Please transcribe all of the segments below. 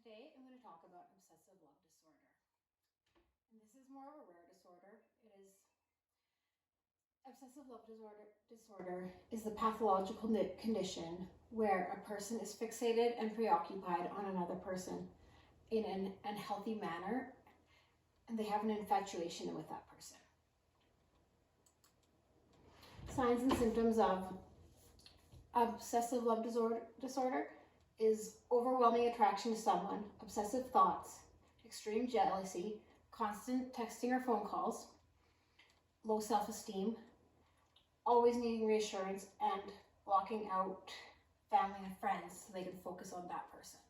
Today I'm going to talk about obsessive love disorder. And this is more of a rare disorder. Obsessive love disorder is the pathological condition where a person is fixated and preoccupied on another person in an unhealthy manner, and they have an infatuation with that person. Signs and symptoms of obsessive love disorder is overwhelming attraction to someone, obsessive thoughts, extreme jealousy, constant texting or phone calls, low self-esteem, always needing reassurance, and blocking out family and friends so they can focus on that person.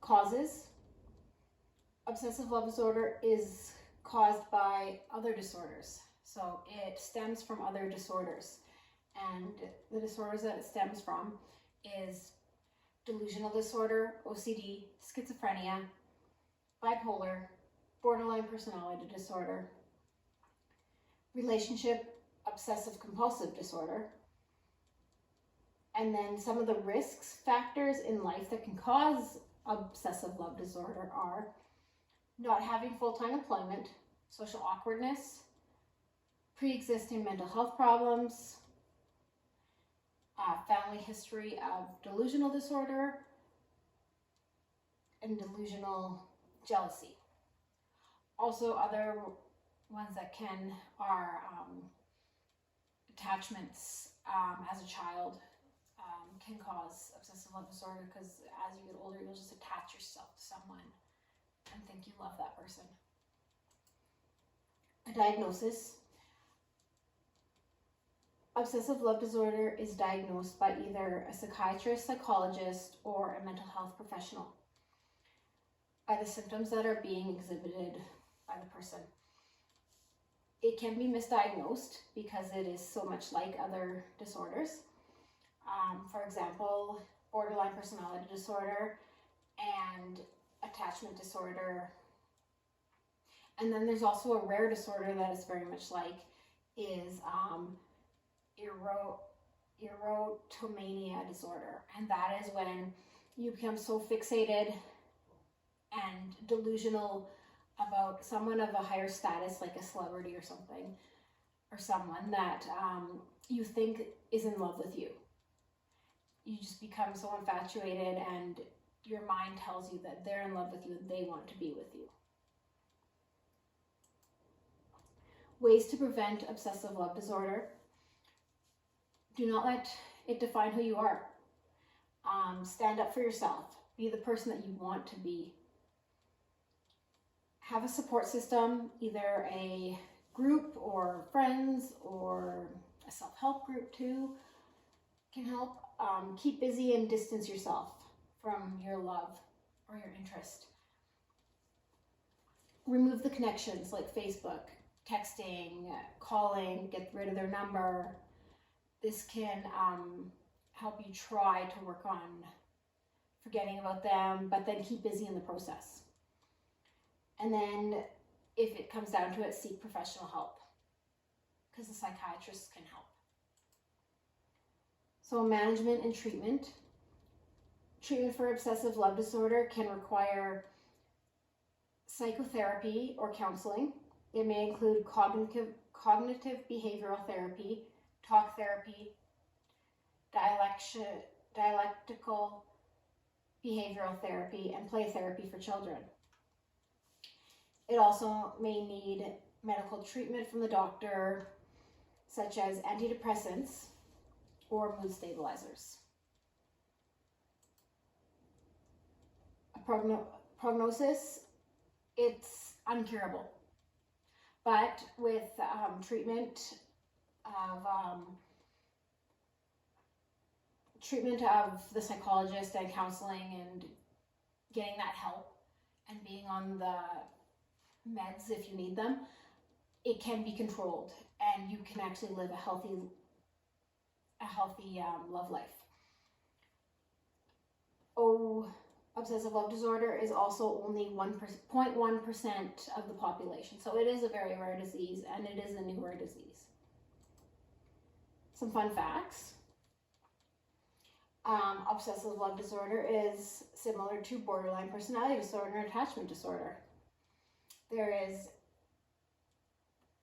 Causes: obsessive love disorder is caused by other disorders. So it stems from other disorders. And the disorders that it stems from is delusional disorder, OCD, schizophrenia, bipolar, borderline personality disorder, relationship obsessive compulsive disorder. And then some of the risks factors in life that can cause obsessive love disorder are not having full-time employment, social awkwardness, pre-existing mental health problems, family history of delusional disorder, and delusional jealousy. Also, other ones that are attachments as a child can cause obsessive love disorder, because as you get older, you'll just attach yourself to someone and think you love that person. A diagnosis: obsessive love disorder is diagnosed by either a psychiatrist, psychologist, or a mental health professional by the symptoms that are being exhibited by the person. It can be misdiagnosed because it is so much like other disorders. For example, borderline personality disorder and attachment disorder. And then there's also a rare disorder that is very much like is erotomania disorder, and that is when you become so fixated and delusional about someone of a higher status, like a celebrity or something, or someone that you think is in love with you. You just become so infatuated, and your mind tells you that they're in love with you and they want to be with you. Ways to prevent obsessive love disorder: do not let it define who you are. Stand up for yourself. Be the person that you want to be. Have a support system, either a group or friends or a self-help group too can help. Keep busy and distance yourself from your love or your interest. Remove the connections like Facebook, texting, calling, get rid of their number. This can help you try to work on forgetting about them, but then keep busy in the process. And then if it comes down to it, seek professional help, because the psychiatrist can help. So management and treatment. Treatment for obsessive love disorder can require psychotherapy or counseling. It may include cognitive behavioral therapy, talk therapy, dialectical behavioral therapy, and play therapy for children. It also may need medical treatment from the doctor, such as antidepressants or mood stabilizers. Prognosis: it's uncurable, but with treatment of the psychologist and counseling and getting that help and being on the meds if you need them, it can be controlled and you can actually live a healthy love life. Obsessive love disorder is also only 0.1% of the population, so it is a very rare disease, and it is a newer disease. Some fun facts: Obsessive love disorder is similar to borderline personality disorder and attachment disorder. There is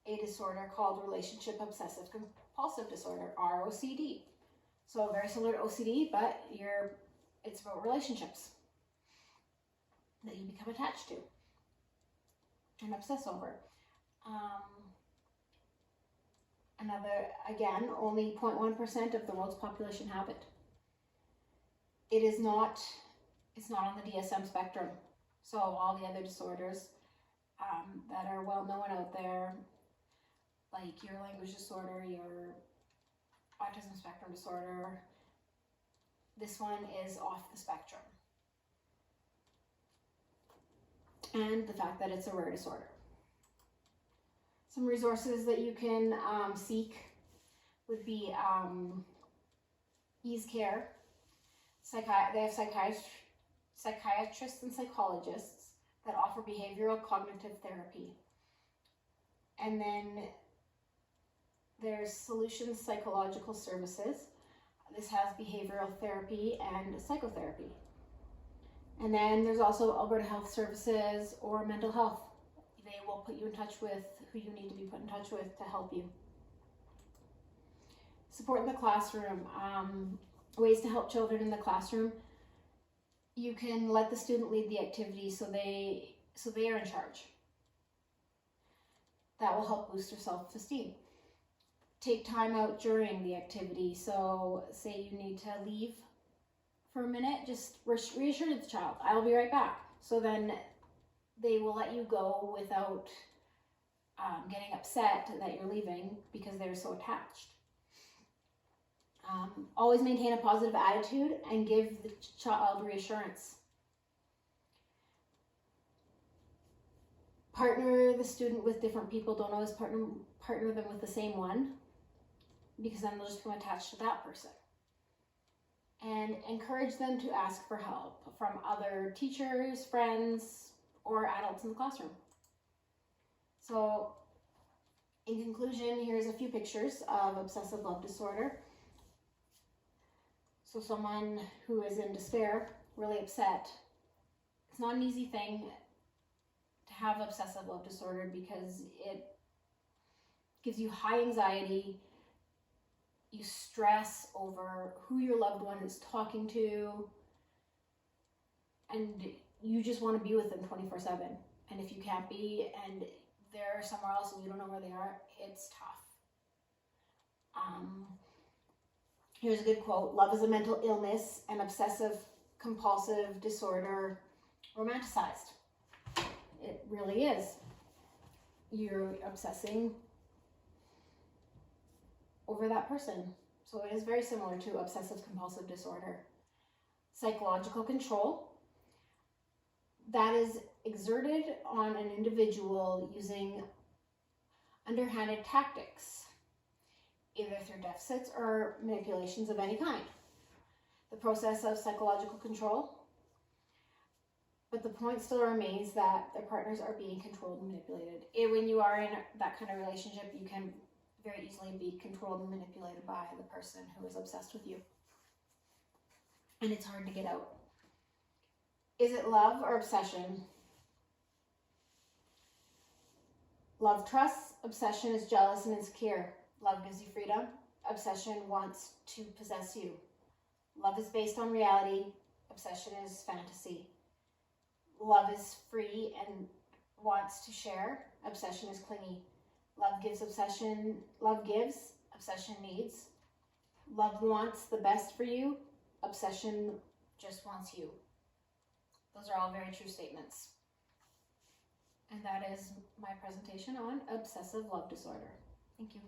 a disorder called relationship obsessive compulsive disorder, ROCD. So very similar to OCD, but it's about relationships that you become attached to and obsess over. Again, only 0.1% of the world's population have it. It's not on the DSM spectrum. So all the other disorders that are well known out there, like your language disorder, your autism spectrum disorder, this one is off the spectrum. And the fact that it's a rare disorder. Some resources that you can seek would be Ease Care. They have psychiatrists and psychologists that offer behavioral cognitive therapy. And then there's Solutions Psychological Services. This has behavioral therapy and psychotherapy. And then there's also Alberta Health Services or mental health. They will put you in touch with who you need to be put in touch with to help you. Support in the classroom. Ways to help children in the classroom. You can let the student lead the activity so they are in charge. That will help boost their self-esteem. Take time out during the activity. So say you need to leave for a minute, just reassure the child, I'll be right back. So then they will let you go without getting upset that you're leaving because they're so attached. Always maintain a positive attitude and give the child reassurance. Partner the student with different people. Don't always partner them with the same one, because then they'll just become attached to that person. And encourage them to ask for help from other teachers, friends, or adults in the classroom. So, in conclusion, here's a few pictures of obsessive love disorder. So someone who is in despair, really upset. It's not an easy thing to have obsessive love disorder because it gives you high anxiety. You stress over who your loved one is talking to, and you just want to be with them 24/7. And if you can't be, and they're somewhere else and you don't know where they are, it's tough. Here's a good quote: "Love is a mental illness and obsessive compulsive disorder romanticized." It really is. You're obsessing over that person. So it is very similar to obsessive compulsive disorder. Psychological control. That is exerted on an individual using underhanded tactics, either through deficits or manipulations of any kind. The process of psychological control. But the point still remains that their partners are being controlled and manipulated. When you are in that kind of relationship, you can very easily be controlled and manipulated by the person who is obsessed with you. And it's hard to get out. Is it love or obsession? Love trusts, obsession is jealous and insecure. Love gives you freedom, obsession wants to possess you. Love is based on reality, obsession is fantasy. Love is free and wants to share, obsession is clingy. Love gives, obsession needs. Love wants the best for you, obsession just wants you. Those are all very true statements. And that is my presentation on obsessive love disorder. Thank you.